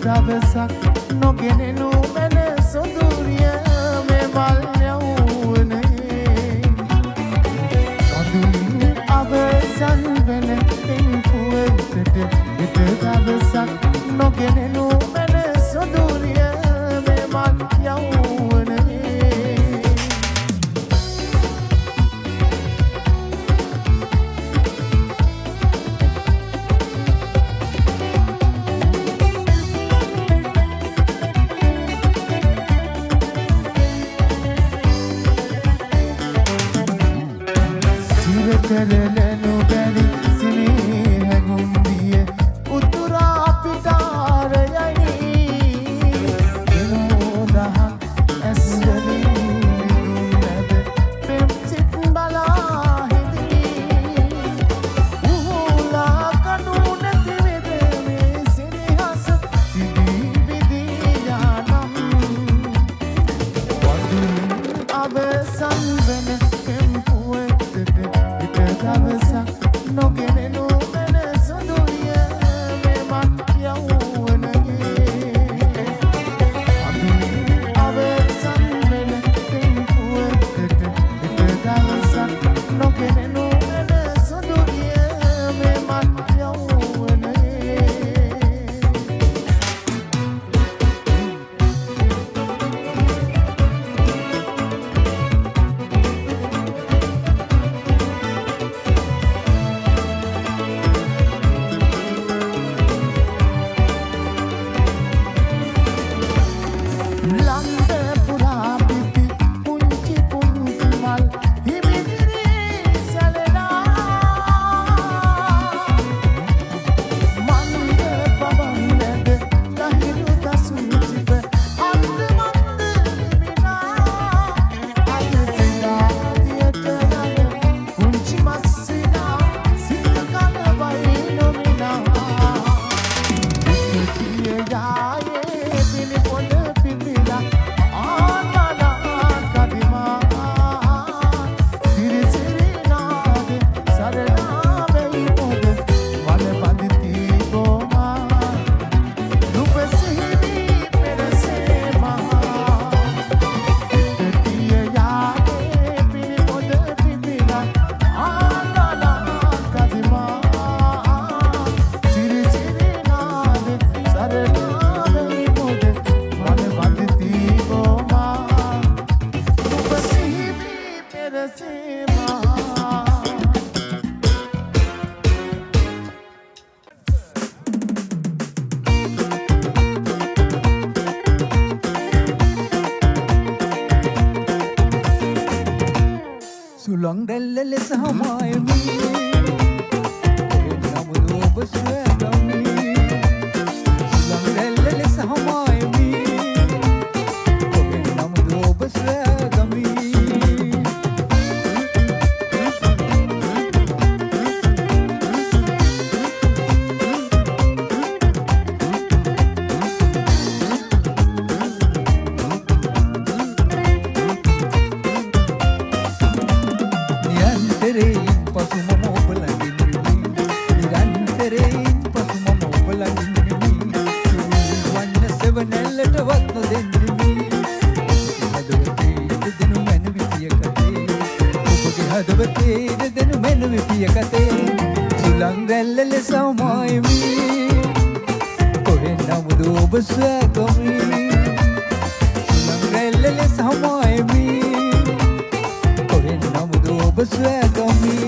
දවසක් නොගෙනෙනු මැන සොඳුරිය මේ මල්ය Sulang dalal sa mayami Namulo ba swagami Sulang dalal sa mayami Namulo ba swagami Sulang dalal sa mayami Kohen namudo ba swagami Sulang dalal sa mayami Kohen namudo ba swagami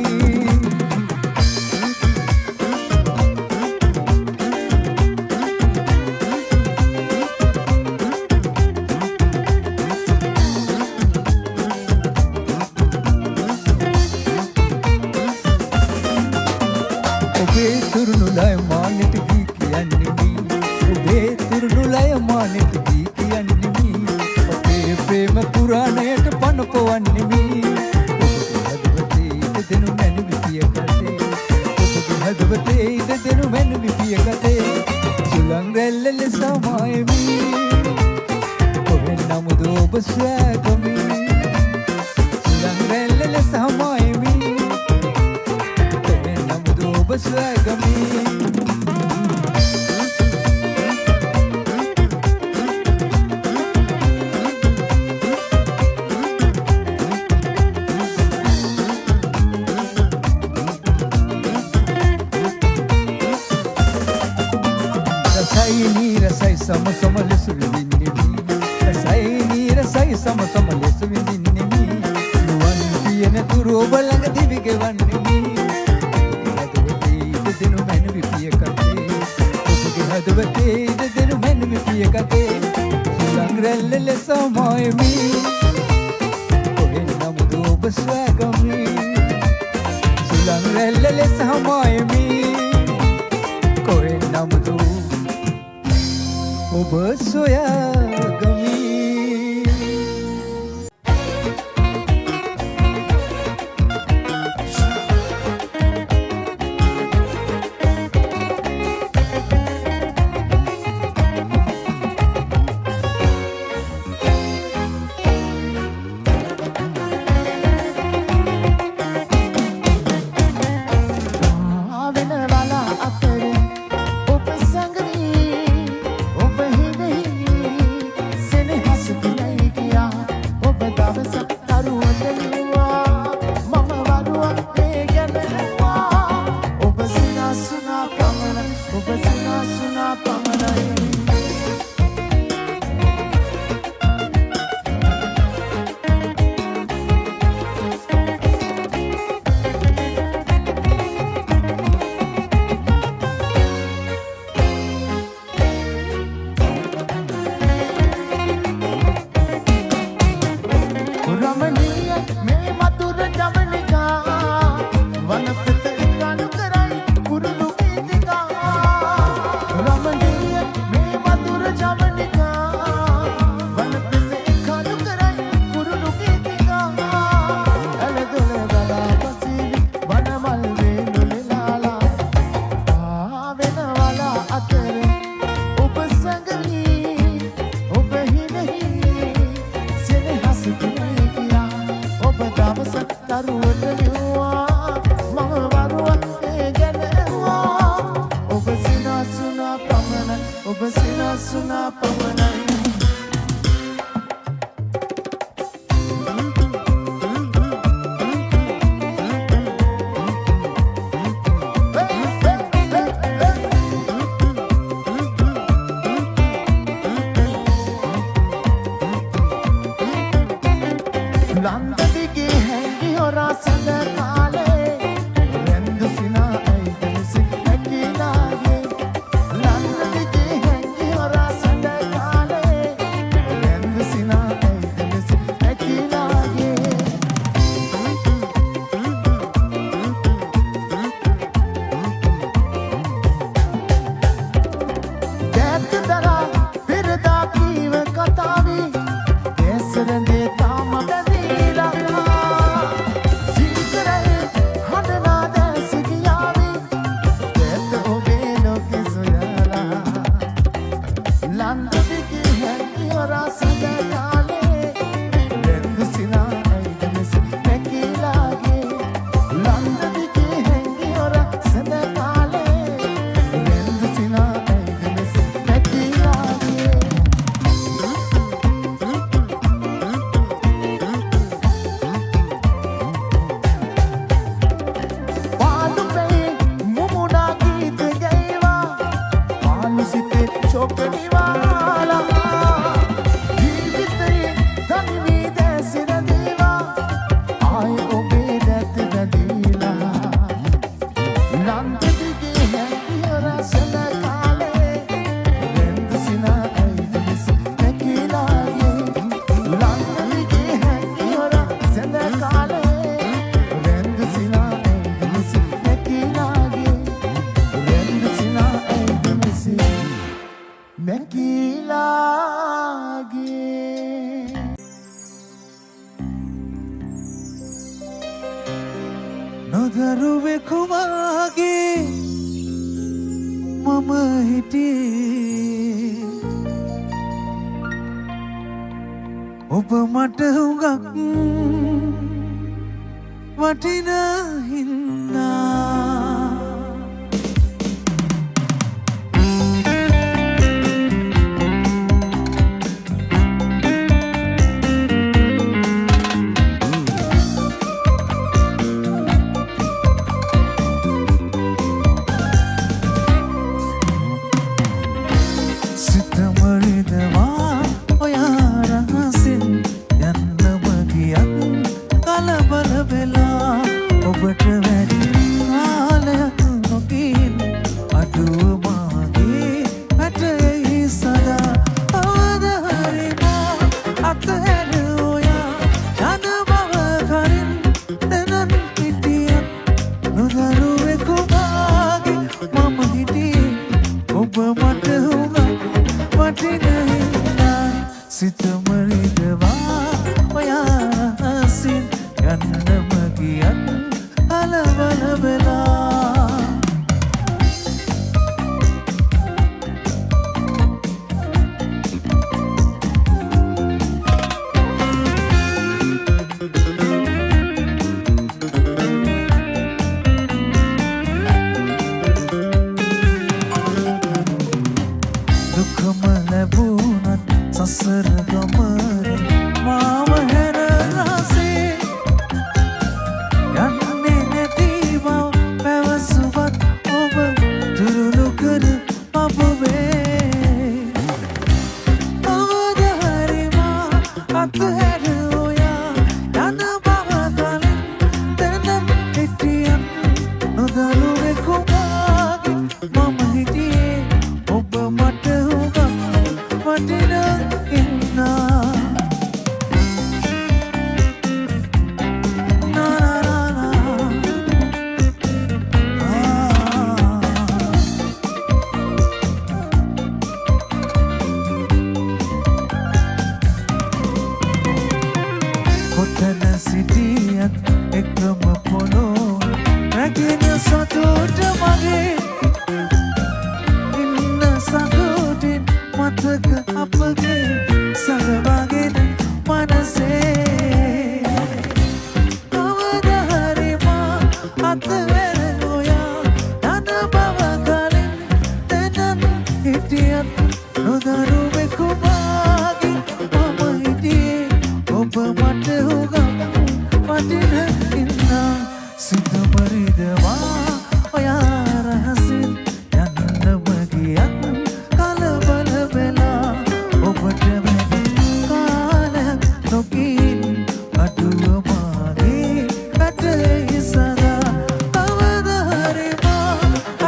Turunulay manit giki annimi Ube turunulay manit giki annimi Oke prema puranayata panapavannimi Obage hadavate denu menu vipiya kate Obage hadavate denu menu vipiya kate Sulang rellal samayami Kohen namudo ba swagami Sulang rellal samayami Swagami Rasai sama sama lesu vindini Rasai sama sama lesu vindini Nuwan piyana turu balanga divige vannimi Denu menu vipiya kate Obage hadavate denu menu vipiya kate Sulang rellal samayami Kohen namudo ba swagami රැල්ල ලෙස හමායමි කොහෙන් නමුදු ඔබ සොයාගමි ඔබ මට හුඟක් වටිනා හින්දා no කොතන සිටියත් එකම පොළොව රැගෙන සතුට මගේ ඉන්න සතුටින් මතක අපගේ සඟවාගෙන මනසේ කවදා හරි මා අතවැර නොයා යන බව කලින් දැනන් හිටියත් නොදරුවෙකු මාගේ මම හිටියේ ඔබ මට හුඟක් වටින ඉන්නා සිත මරිදවා ඔයා රහසින් යන්නම ගියත් කලබල වෙලා ඔබට වැඩි කාලයක් නොකින් අඩුව මාගේ රටේ සදා කවදා හරි මා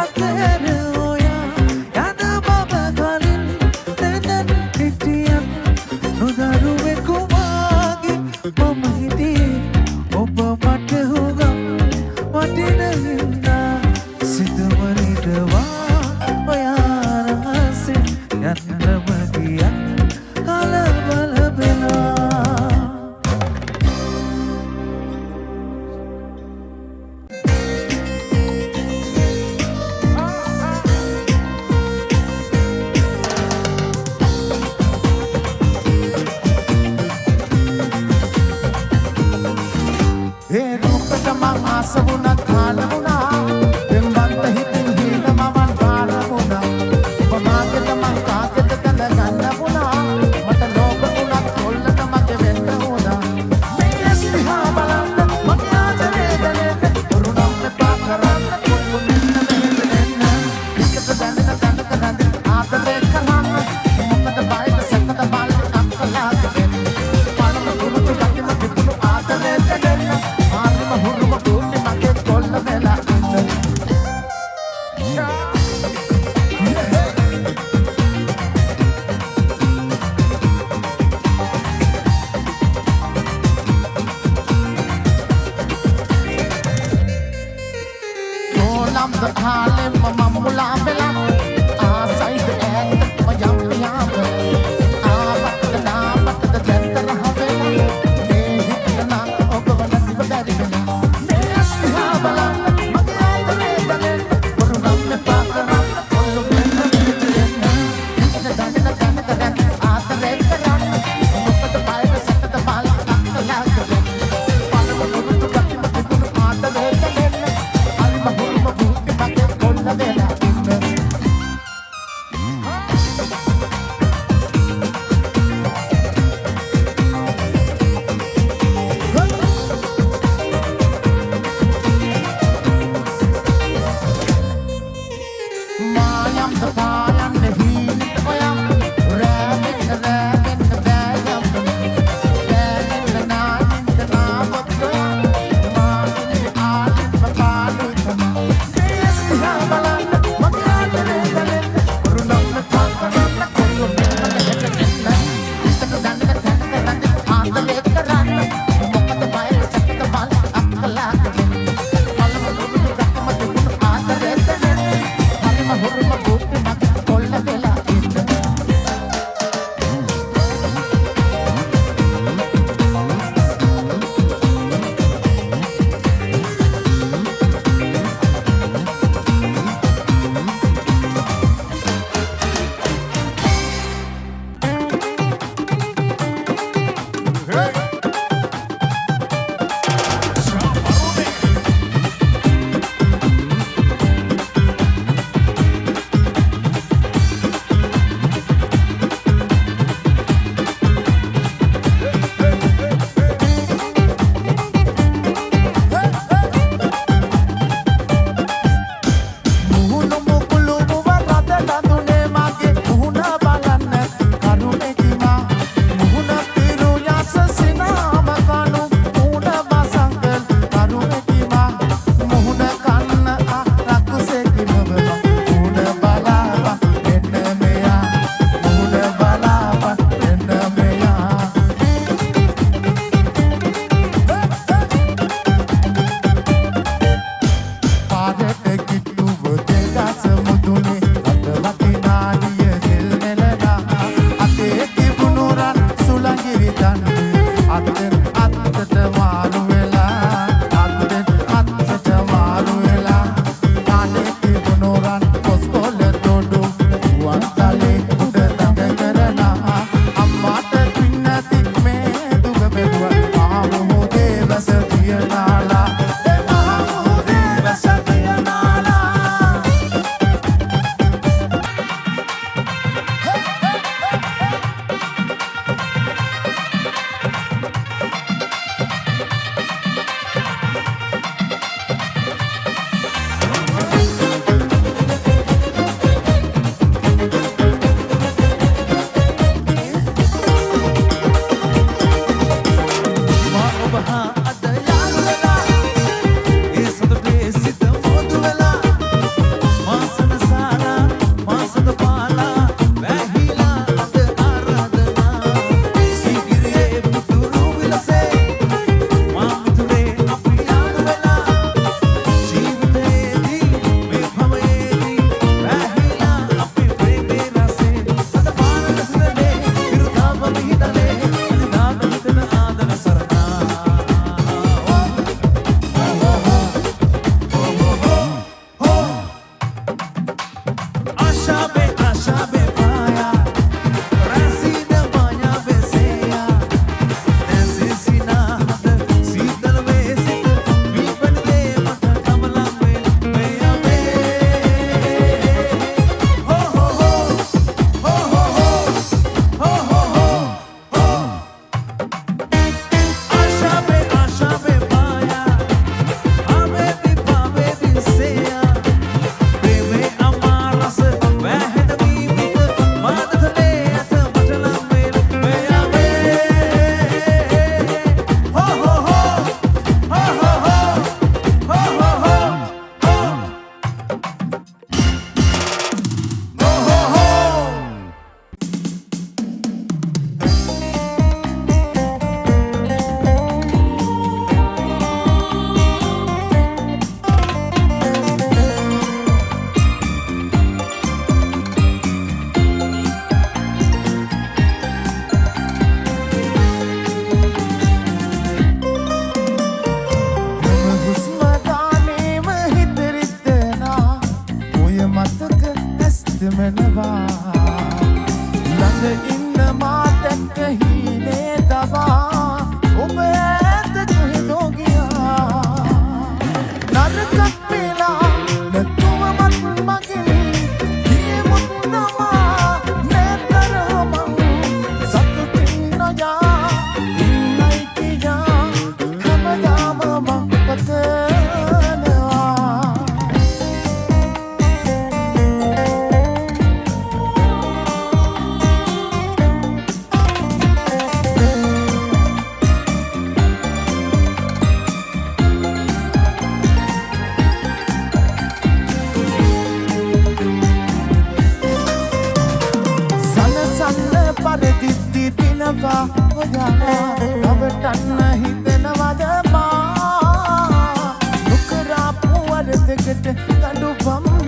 අතහැර ඔයා යන බව කලින් දැනන් හිටියත් නොදරුවෙකු මාගේ මම හිටියේ ඔබ මට හුඟක් වටින හින්දා සිත මරිදවා ඔයා රහසින් යන්නම ගියත් කලබල වෙලා ඒ රූපෙට මං ආස වුණා කාල වුණා දෙම්බන්ත හිතින් හින මමන් පාර වුණා ඔබ මාගෙට මං කාගෙට කඳ ගන්න වුණා මට ලෝභ වුණා කොල්ලට මගේ වෙන්න වුණා මේ ඇස්තිහා බලන්න මගේ ආදරේ දැනෙන්න කරුණම් මෙපා කරන්න කොල්ලු මෙන්න මෙහෙම දෙන්න විකට දැනෙන තැනක රැඳෙන්න ආදරේ කරන්න මොකද බයිද සැකද බාල අක්කලාට වෙන්න පළම දුරුතු ගතිම තිබුණු ආදරේ දැනෙන්න හුරුම පුටි මගේ කොල්ල වෙලා ඉන්න ඕනම්ද කාලෙම මම මුලා වෙලා ආසයිද ඈතට මයම් පියාඹ ආවත්ද නාමත්ද දැන්තර හවෙලා මේ හිතන ඔබව නැතිව බැරි වෙලා මේ ඇස්තිහා බලන්න මගේ ආදරේ දැනෙන්න කරුණම් මෙපා කරන්න කොල්ලු මෙන්න මෙහෙට එන්න ඉන්න දැනෙන තැනක දැන් ආදරේ කරන්න මොකද බයද සැකද බාල අක්කලාට වෙන්න පළව දුරුතු ගතිම තිබුණු ආදරේ දැනෙන්න හරිම හුරුම පුටි මගේ කොල්ල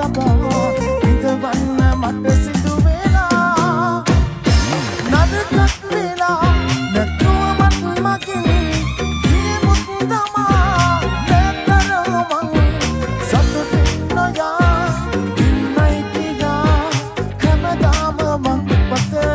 ලබා විඳවන්න මට සිදු වෙලා නරකත් වෙලා නැතුවමත් මගේ ජීමුත් තමා නැතරමං සතුටින් නොයා ඉන්නයි කියා හැමදාම මං පතනවා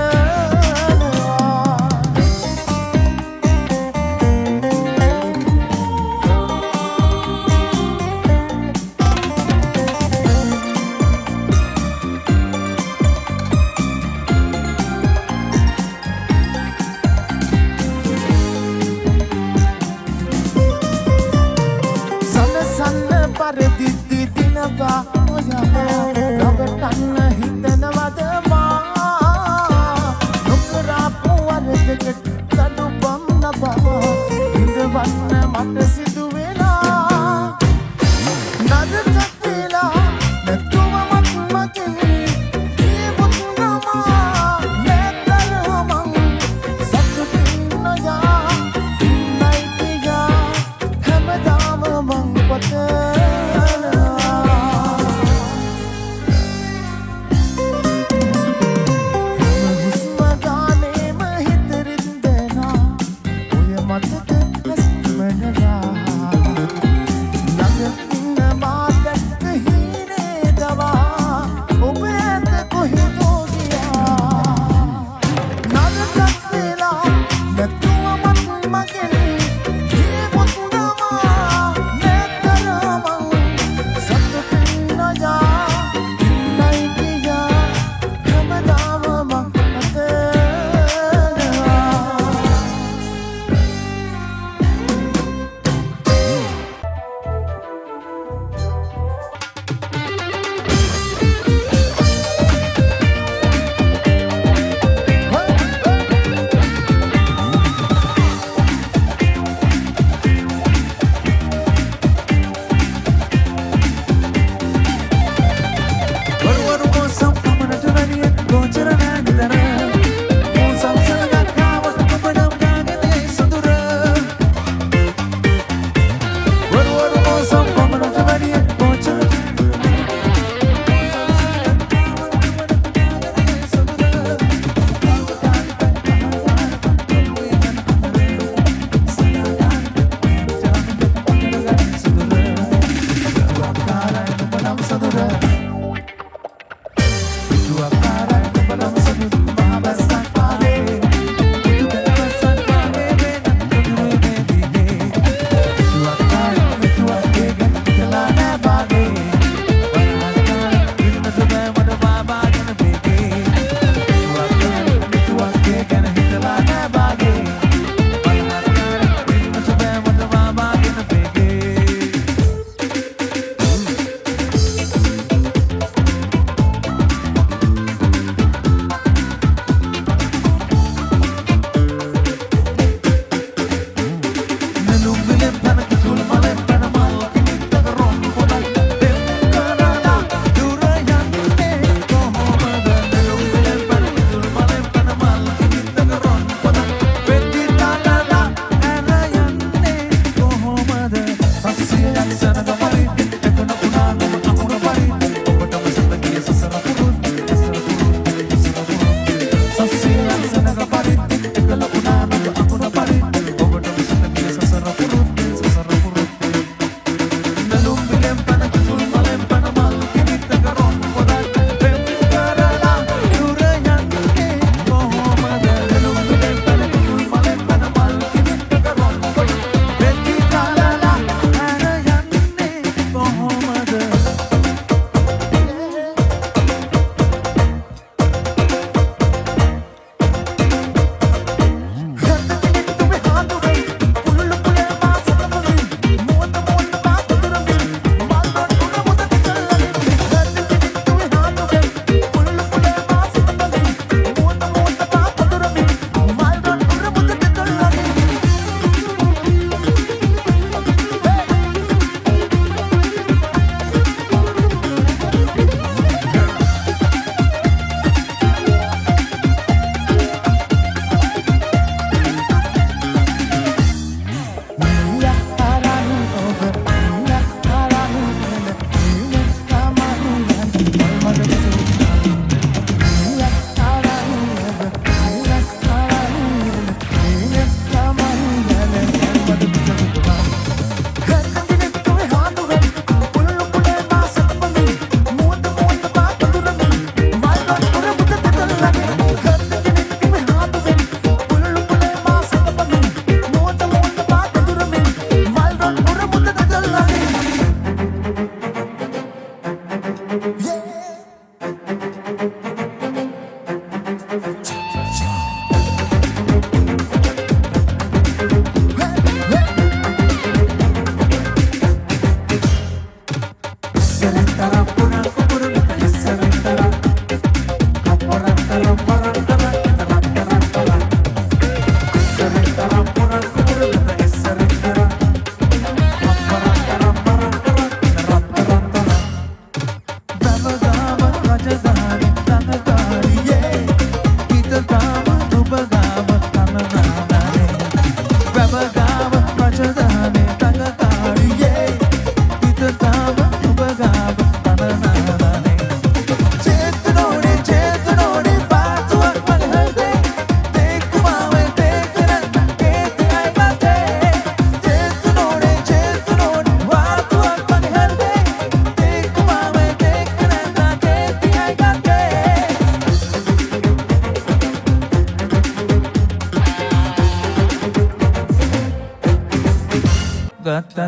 ගතත්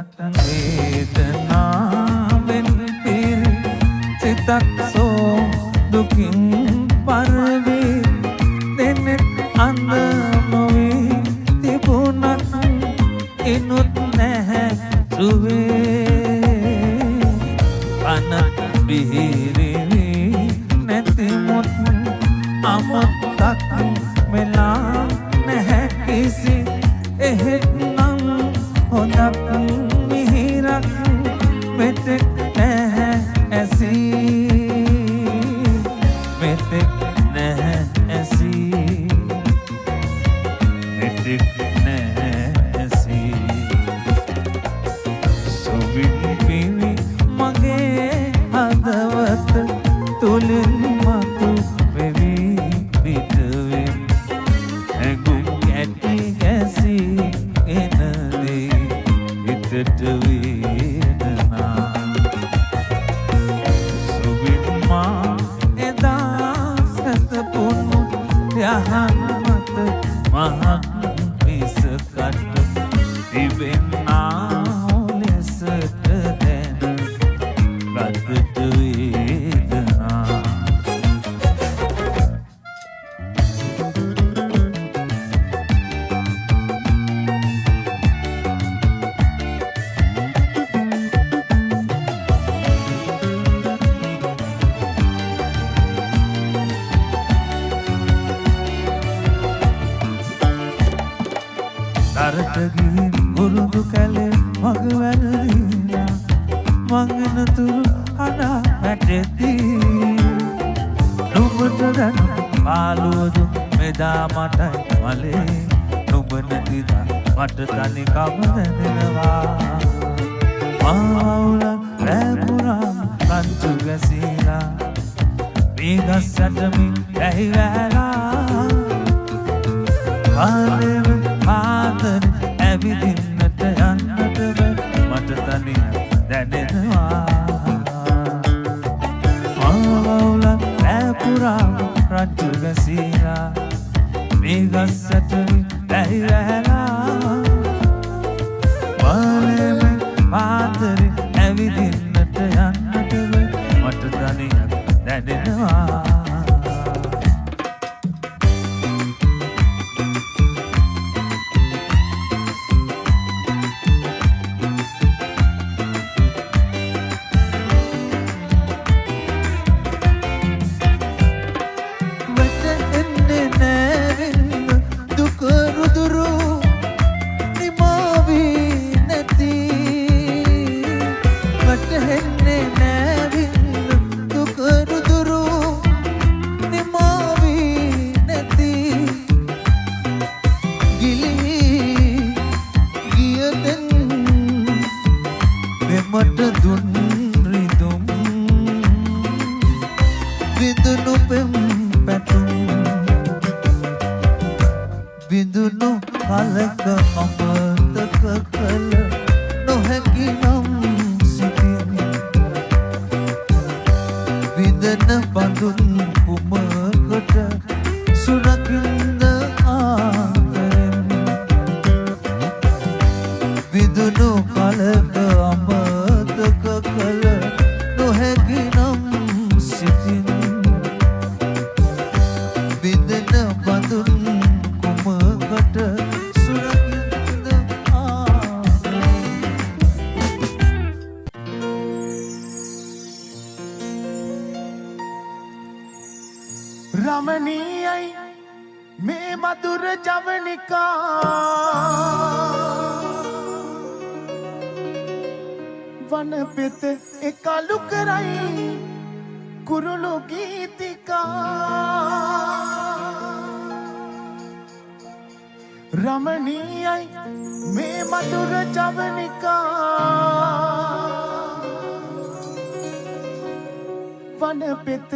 වේදනාවෙන් පිරි සිතක් සෝ දුකින් පරවේ දෙනෙත් අඳ නොවී තිබුණත් ඉනුත් නැහැ සුවේ අනත් බිහිරිවි නැතිමුත් අමත්තක් වෙලා නැහැ කිසි එහෙත් නම් හොඳක් මිහිරක් මෙතෙක් නැහැ ඇසී මෙතෙක් නැහැ ඇසී මෙතෙක් නැහැ ඇසී සොවින් පිරි මගේ හදවත තුලින් මතු වෙවි පිටවෙන් ඇඟුම් ඇටි ගැසී එනදී හිතට වේදනා සොවින් මා එදා සැතපුණු යහන් මත මහත් විසකට තිබෙනා ලෙසට දැන ගතට වේදනා දරට ගිහින් උරුදු කැලේ මග වැරදිලා මංගනතුරු අනා වැටෙදී නුඹට දැන පාළුවදු මෙදා මටයි මලේ නුඹ නැතිදා මට තනිකම දැනෙනවා මාවුල රැපුරා කංචු ගැසීලා වීගස් සැටමින් ඇහි වැලා කාලෙම ආදර ඇවිදින්නට යන්නට මට තනි දැනෙනවා ආවුල රැපුරා රංචු ගැසීලා වීගස් සැටමින් ඇහි වැලා කාලෙම ආදර ඇවිදින්නට යන්නට මට තනි දැනෙනවා මට දුන් රිදුම් විදුණු පෙම් පැතුම් විදුණු කලක අමතක කළ නොහැකි නම් සිටින් විදන බඳුන් කුමකට සුරකින්ද ආදරෙන් විදුණු කලක අමතක කළ නොහැකි නම් සිටින් විදන බඳුන් කුමකට සුරකින්ද ආදරෙන් රමණීයයි මේ මధుර ජවනිකා වන පෙත එකලු කරයි කුරුළු ගීතිකා රමණීයයි මේ මధుර ජවනිකා වන පෙත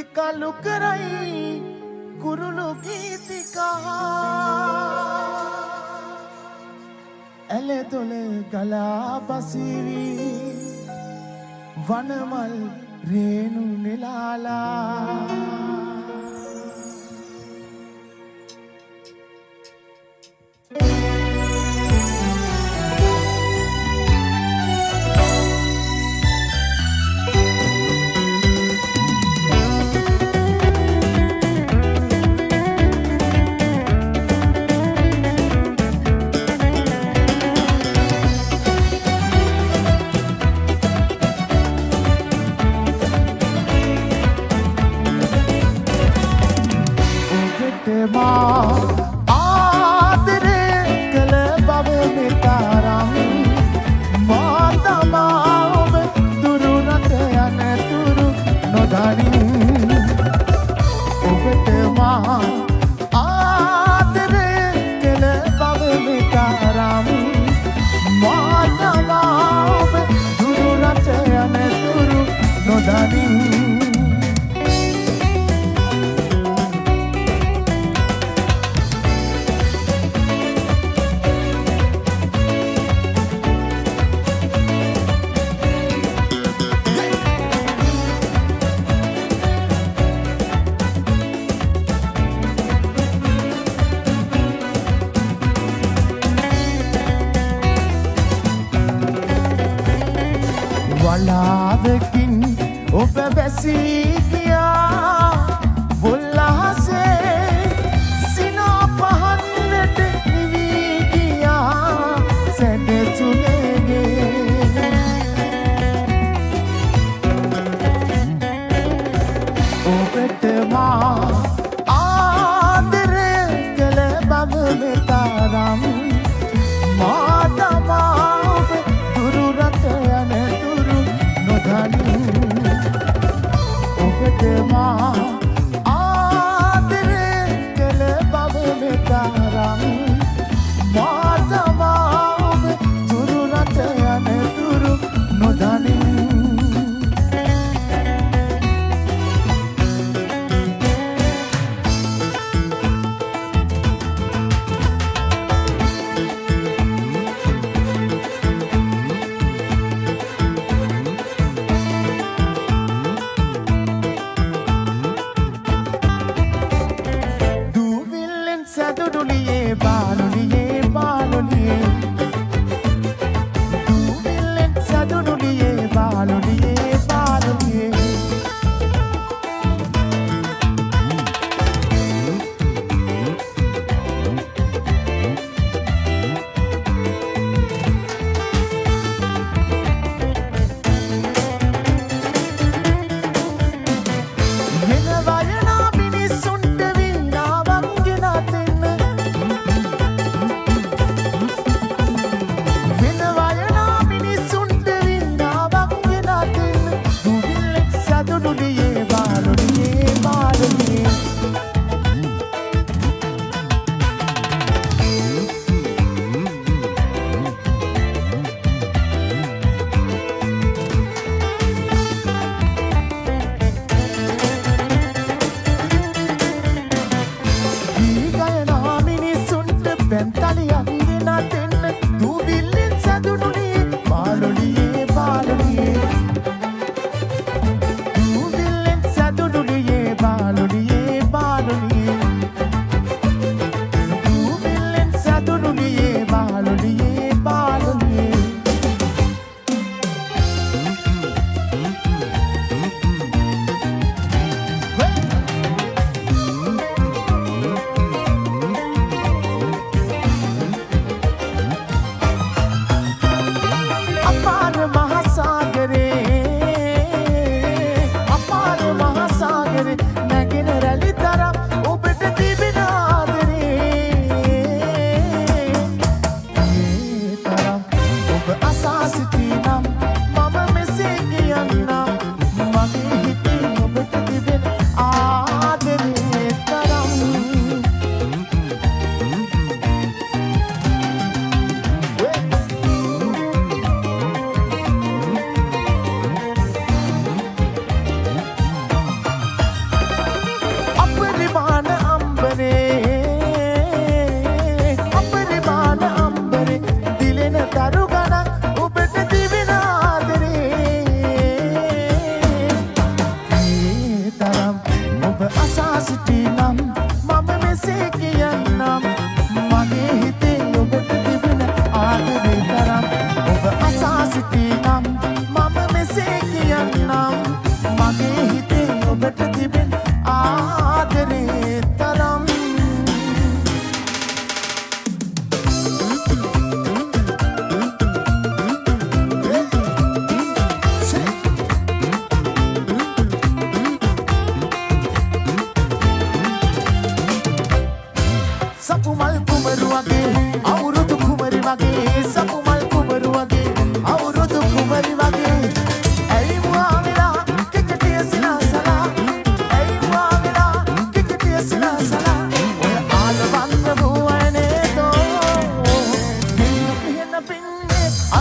එකලු කරයි කුරුළු ගීතිකා ඇල දොල ගලා බසිවි වනමල් රේණු නෙලාලා නොදනින් ඔබට මා ආදරය කළ බව මෙතරම් මා තමා ඔබ දුරු රට යන තුරු නොදනින් වලාදකින් ඔබ වැසී ගියා බුල්ලහසේ සිනා පහන්නට නිවී ගියා සැඩසුලේගේ ඔබට මා ආදරය කළ බව මෙතරම් මා තමා ඔබ දුරු රට යන ඔබට මා ආදරය කළ බව මෙතරම් මා තමා ඔබ දුරු රට යන තුරු නොදනින් සැදුඩුලියේ බාලුලියේ බාලුලියේ දූවිල්ලෙන් සැදුඩුලියේ බාලුලියේ බාලුලියේ වෙන වයනා මිනිස්සුන්ට වීණාවක් ගෙනා දෙන්න වෙන වයනා මිනිස්සුන්ට වීණාවක් ගෙනා දෙන්න දූවිල්ලෙන් සැදුඩුලියේ බාලුලියේ බාලුලියේ ගීගයනා මිනිස්සුන්ට පැන්තලියක් ගෙනා දෙන්න දූවිල්ලෙන් සැදුඩුලියේ බාලුලියේ බාලුලියේ දූවිල්ලෙන් සැදුඩුලියේ බාලුලියේ බාලුලියේ දූවිල්ලෙන් සැදුඩුලියේ බාලුලියේ බාලුලියේ අපාර මහසාගරේ නැගෙන රැලි තරම් ඔබට තිබෙන ආදරේ ඒ තරම් ඔබ අසා සිටිනම් මම මෙසේ කියන්නම් මගේ හිතේ ඔබට තිබෙන ආදරේ තරම් අපරිමාණ අම්බරේ දිලෙන දරු ගණන් ඔබට තිබෙන ආදරේ ඒ තරම් ඔබ අසා සිටිනම් මම මෙසේ කියන්නම් මගේ හිතේ ඔබට තිබෙන ආදරේ තරම් ඔබ අසා සිටිනම් මම මෙසේ කියන්නම් මගේ හිතේ ඔබට තිබෙන ආදරේ තරම් සපුමල් කුමරු වගේ අවුරුදු කුමරි වගේ සපුමල් කුමරු වගේ අවුරුදු කුමරි වගේ ඇයි මුවා වෙලා කෙකටිය සිනාසලා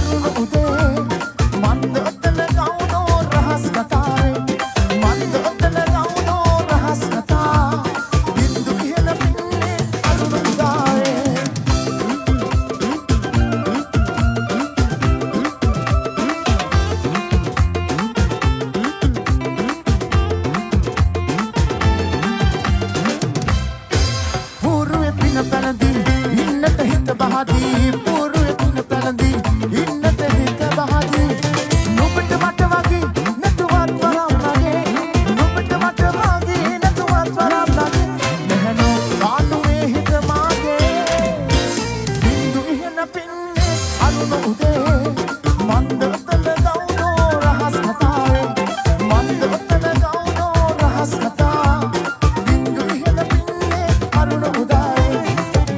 අරුණ උදේ මන්ද ඔතන ගවුනෝ රහස් කතාවේ මන්ද ඔතන ගවුනෝ රහස් කතා බින්දු ඉහළ පින්නේ අරුණ උදාවේ පූර්වේ පින පැනදී ඉන්නට හිත බහදී පූර්වේ පින පැනදී ඉන්නට හිත බහදී නුඹට මට වගේ නැතුවත් වරම් නැගේ නුඹට මට වගේ නැතුවත් වරම් නැගේ නැහනෝ කානුවේ හිත මාගේ බින්දු ඉහළ පින්නේ අරුණ උදේ මන්ද ඔතන ගවුනෝ රහස් කතාවේ මන්ද ඔතන ගවුනෝ රහස් කතා බින්දු ඉහළ පින්නේ අරුණ උදාවේ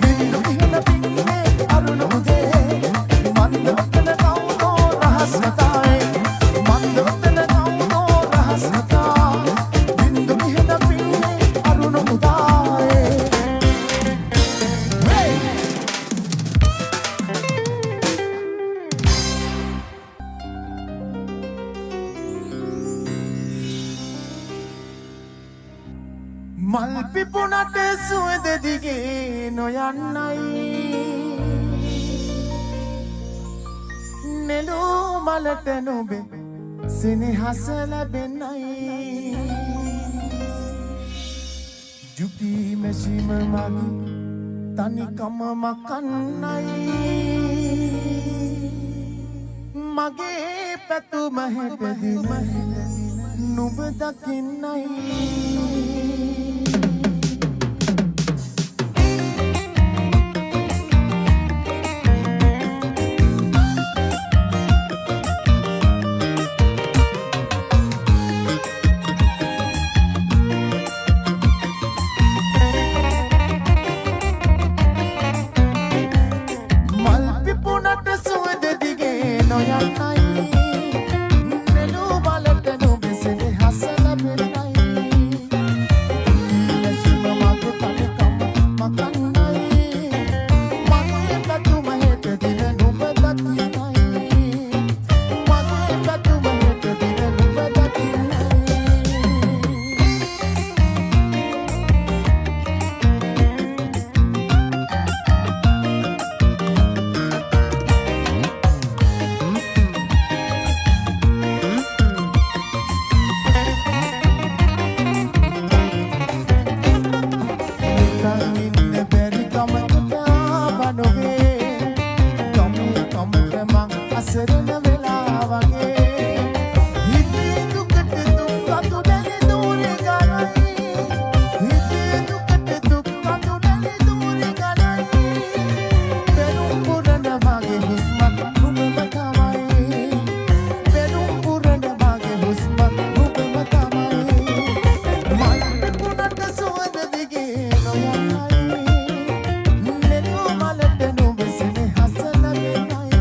බින්දු ඉහළ පින්නේ අරුණ උදේ මන්ද ඔතන ගවුනෝ රහස් කතාවේ මන්ද ඔතන ගවුනෝ රහස් කතා බින්දු ඉහළ පින්නේ අරුණ උදාවේ මල් පිපුණට සුවඳ දිගේ නොයන්නයි නෙළූ මලට නුඹේ සෙනෙහස ලැබෙන්නයි ජුපි මැෂිම මගේ තනිකම මකන්නයි මගේ පැතුම හැටදින නුඹ දකින්නයි මල් පිපුණට සුවඳ දිගේ නොයන්නයි නෙළූ මලට නුඹේ සෙනෙහස ලැබෙන්නයි මැෂිම මගේ තනිකම මකන්නයි මගේ පැතුම හෙටදින නුඹ දකින්නයි මගේ පැතුම හෙටදින නුඹ දකින්නයි නිකන් ඉන්න බැරි කමකට ආවනොවේ කමේ කමට මං අසරණ වෙලා වගේ හිතේ දුකට දුක් අතුඩලේ දූරේ ගලයි හිතේ දුකට දුක් අතුඩලේ දූරේ ගලයි බැලුම් පුරන මගේ හුස්මක් නුඹම තමයි බැලුම් පුරන මගේ හුස්මක් නුඹම තමයි මල් පිපුණට සුවඳ දිගේ නොයන්නයි නෙළූ මලට නුඹ සෙනෙහස ලැබෙන්නයි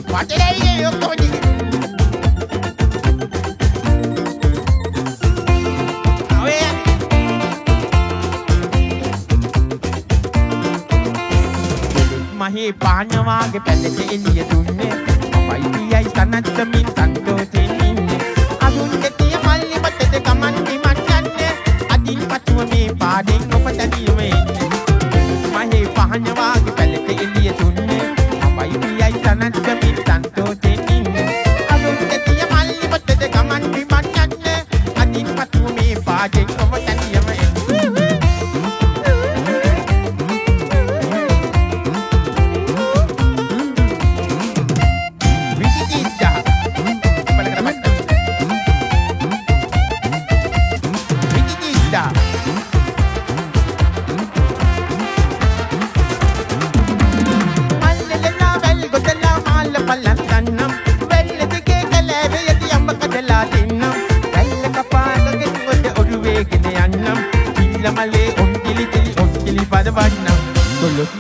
වටලයි ඔක්කොම ටික. ඔය මහේ පානවාගේ පැලට එළිය දුන්නේ අපයි පියයි සනත්තමින් සන්තෝෂෙන් ඉන්නේ අඳුන් දෙතිය මල්ලි මතට ගමන් බිමන් යන්නේ අදින් පතුව මේ පාඩෙන් ඔබ තනියම එන්නේ මහේ පානවාගේ පැලට එළිය දුන්නේ අපයි පියයි සනත්තමින් සන්තෝෂෙන් ඉන්නේ අඳුන් දෙතිය මල්ලි මතට ගමන් බිමන් යන්නේ අදින් පතුව මේ පාඩෙන් ඔබ තනියම එන්නේ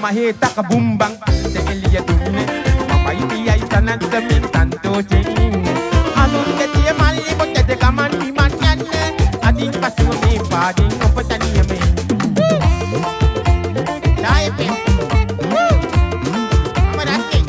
මහේ තක බුම්බං අත එළිය දුන්නේ මමයි පියයි සනත්තමින් සන්තෝෂෙන් ඉන්නේ අනුන් දෙතිය මල්ලි පොතට ගමන් බිමන් යන්නේ අදින් පසුව මේ පාඩින් ඔබ තනියම නායපේ අමරක්කේ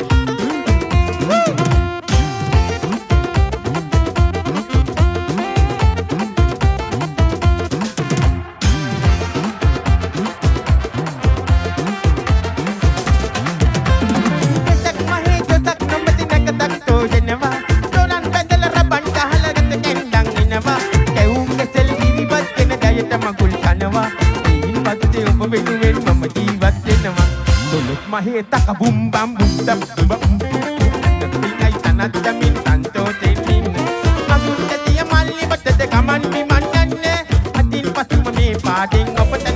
මහේ තක බුම්බම් බුම්බම් පියයි සනත්තමින් සන්තෝෂෙන් ඉන්නේ අඳුන් දෙතිය මල්ලි මතට ගමන් බිමන් යන්නේ අදින් පසුම මේ පාඩෙන් ඔබට